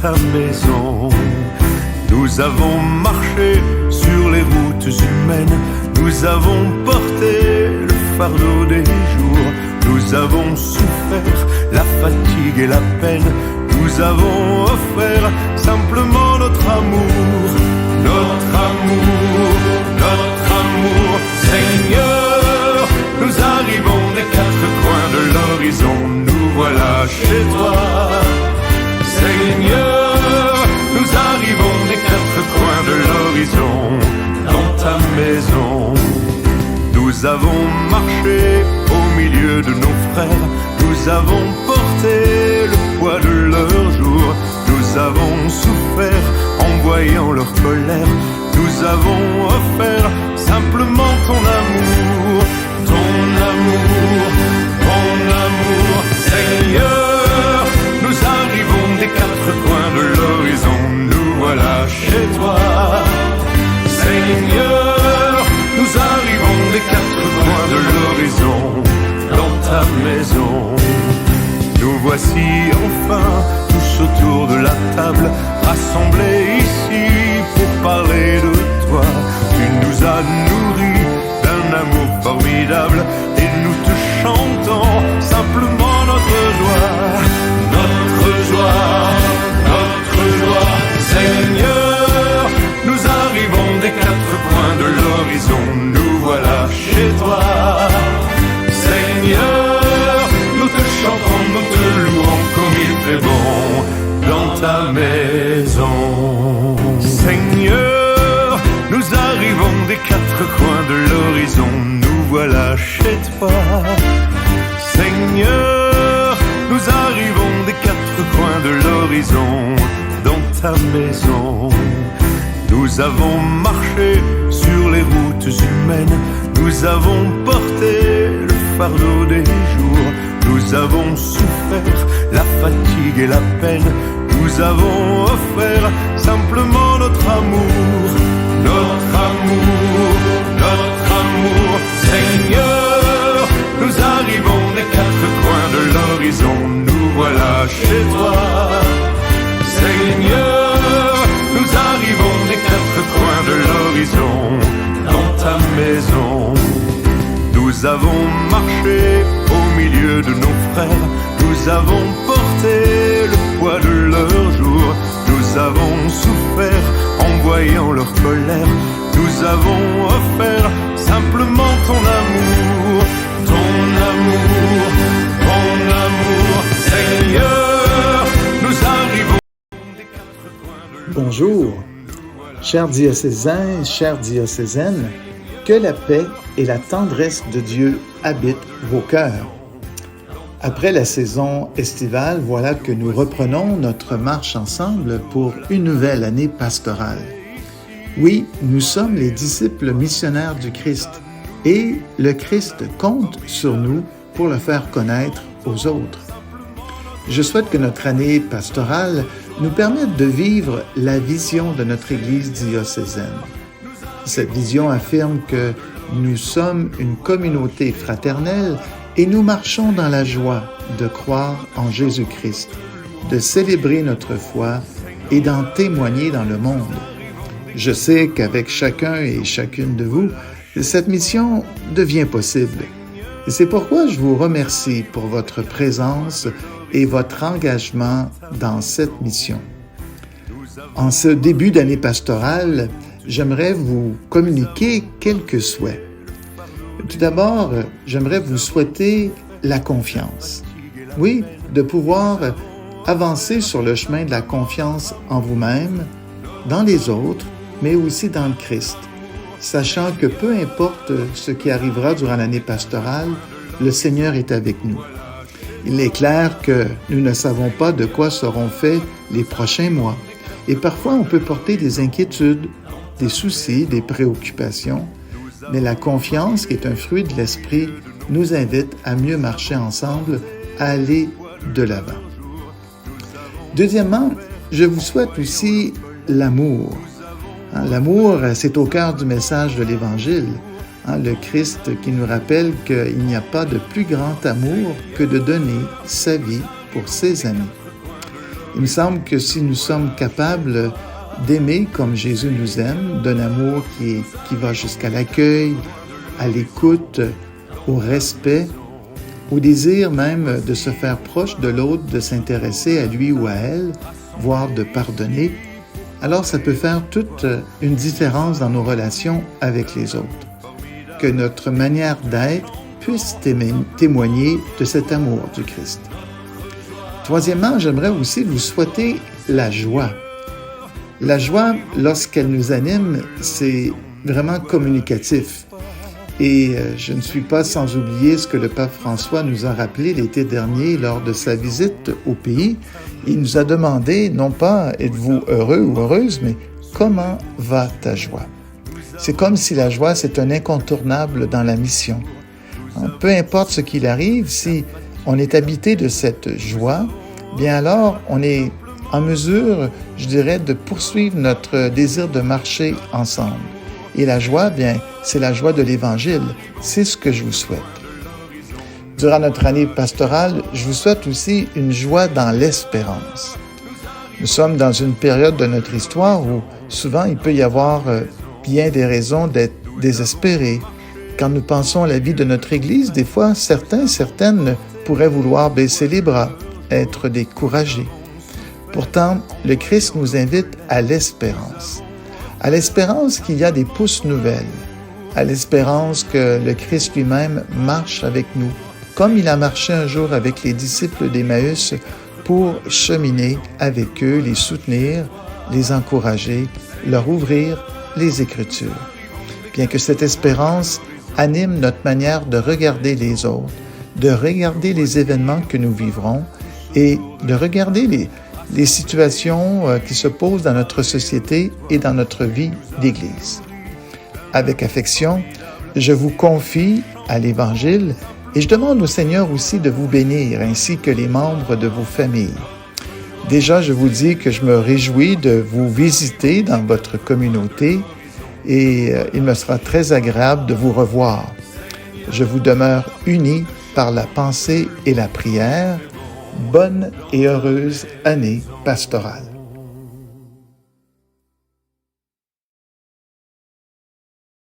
ta maison. Nous avons marché sur les routes humaines, nous avons porté le fardeau des jours, nous avons souffert la fatigue et la peine, nous avons offert simplement notre amour, notre amour, notre amour. Seigneur, nous arrivons des quatre coins de l'horizon, nous voilà chez toi. Seigneur, nous arrivons des quatre coins de l'horizon, dans ta maison. Nous avons marché au milieu de nos frères, nous avons porté le poids de leurs jours, nous avons souffert en voyant leur colère, nous avons offert simplement ton amour, ton amour, ton amour. Seigneur, nous arrivons des quatre coins de l'horizon, nous voilà chez toi. Seigneur, nous arrivons des quatre coins de l'horizon, dans ta maison. Nous voici enfin tous autour de la table, rassemblés ici pour parler de toi. Tu nous as nourris d'un amour formidable et nous te chantons simplement notre joie, notre joie, notre joie. Seigneur, nous arrivons des quatre coins de l'horizon, nous voilà chez toi. Seigneur, nous te chantons, nous te louons comme il fait bon dans ta maison. Seigneur, nous arrivons des quatre coins de l'horizon, nous voilà chez toi. Seigneur, nous arrivons des quatre coins de l'horizon, dans ta maison. Nous avons marché sur les routes humaines, nous avons porté le fardeau des jours, nous avons souffert la fatigue et la peine, nous avons offert simplement notre amour, notre amour, notre amour. Seigneur, nous arrivons des quatre coins de l'horizon, nous voilà chez toi. Seigneur, nous arrivons des quatre coins de l'horizon, dans ta maison. Nous avons marché au milieu de nos frères, nous avons porté le poids de leurs jours, nous avons souffert en voyant leur colère, nous avons offert simplement ton amour, ton amour, ton amour. Seigneur, nous arrivons. Bonjour, chers diocésains, chères diocésaines, que la paix et la tendresse de Dieu habitent vos cœurs. Après la saison estivale, voilà que nous reprenons notre marche ensemble pour une nouvelle année pastorale. Oui, nous sommes les disciples missionnaires du Christ et le Christ compte sur nous pour le faire connaître aux autres. Je souhaite que notre année pastorale nous permette de vivre la vision de notre Église diocésaine. Cette vision affirme que nous sommes une communauté fraternelle et nous marchons dans la joie de croire en Jésus-Christ, de célébrer notre foi et d'en témoigner dans le monde. Je sais qu'avec chacun et chacune de vous, cette mission devient possible. Et c'est pourquoi je vous remercie pour votre présence et votre engagement dans cette mission. En ce début d'année pastorale, j'aimerais vous communiquer quelques souhaits. Tout d'abord, j'aimerais vous souhaiter la confiance. Oui, de pouvoir avancer sur le chemin de la confiance en vous-même, dans les autres, mais aussi dans le Christ, sachant que peu importe ce qui arrivera durant l'année pastorale, le Seigneur est avec nous. Il est clair que nous ne savons pas de quoi seront faits les prochains mois, et parfois on peut porter des inquiétudes, des soucis, des préoccupations, mais la confiance, qui est un fruit de l'Esprit, nous invite à mieux marcher ensemble, à aller de l'avant. Deuxièmement, je vous souhaite aussi l'amour. L'amour, c'est au cœur du message de l'Évangile. Le Christ qui nous rappelle qu'il n'y a pas de plus grand amour que de donner sa vie pour ses amis. Il me semble que si nous sommes capables d'aimer comme Jésus nous aime, d'un amour qui va jusqu'à l'accueil, à l'écoute, au respect, au désir même de se faire proche de l'autre, de s'intéresser à lui ou à elle, voire de pardonner, alors ça peut faire toute une différence dans nos relations avec les autres. Que notre manière d'être puisse témoigner de cet amour du Christ. Troisièmement, j'aimerais aussi vous souhaiter la joie. La joie, lorsqu'elle nous anime, c'est vraiment communicatif. Et je ne suis pas sans oublier ce que le pape François nous a rappelé l'été dernier lors de sa visite au pays. Il nous a demandé, non pas « êtes-vous heureux ou heureuse », mais « comment va ta joie ?» C'est comme si la joie, c'est un incontournable dans la mission. Peu importe ce qu'il arrive, si on est habité de cette joie, bien alors on est en mesure, je dirais, de poursuivre notre désir de marcher ensemble. Et la joie, bien, c'est la joie de l'Évangile. C'est ce que je vous souhaite. Durant notre année pastorale, je vous souhaite aussi une joie dans l'espérance. Nous sommes dans une période de notre histoire où souvent il peut y avoir bien des raisons d'être désespérés. Quand nous pensons à la vie de notre Église, des fois, certaines pourraient vouloir baisser les bras, être découragés. Pourtant, le Christ nous invite à l'espérance qu'il y a des pousses nouvelles, à l'espérance que le Christ lui-même marche avec nous, comme il a marché un jour avec les disciples d'Emmaüs pour cheminer avec eux, les soutenir, les encourager, leur ouvrir les Écritures. Bien que cette espérance anime notre manière de regarder les autres, de regarder les événements que nous vivrons et de regarder les situations qui se posent dans notre société et dans notre vie d'Église. Avec affection, je vous confie à l'Évangile et je demande au Seigneur aussi de vous bénir, ainsi que les membres de vos familles. Déjà, je vous dis que je me réjouis de vous visiter dans votre communauté et il me sera très agréable de vous revoir. Je vous demeure unis par la pensée et la prière. Bonne et heureuse année pastorale.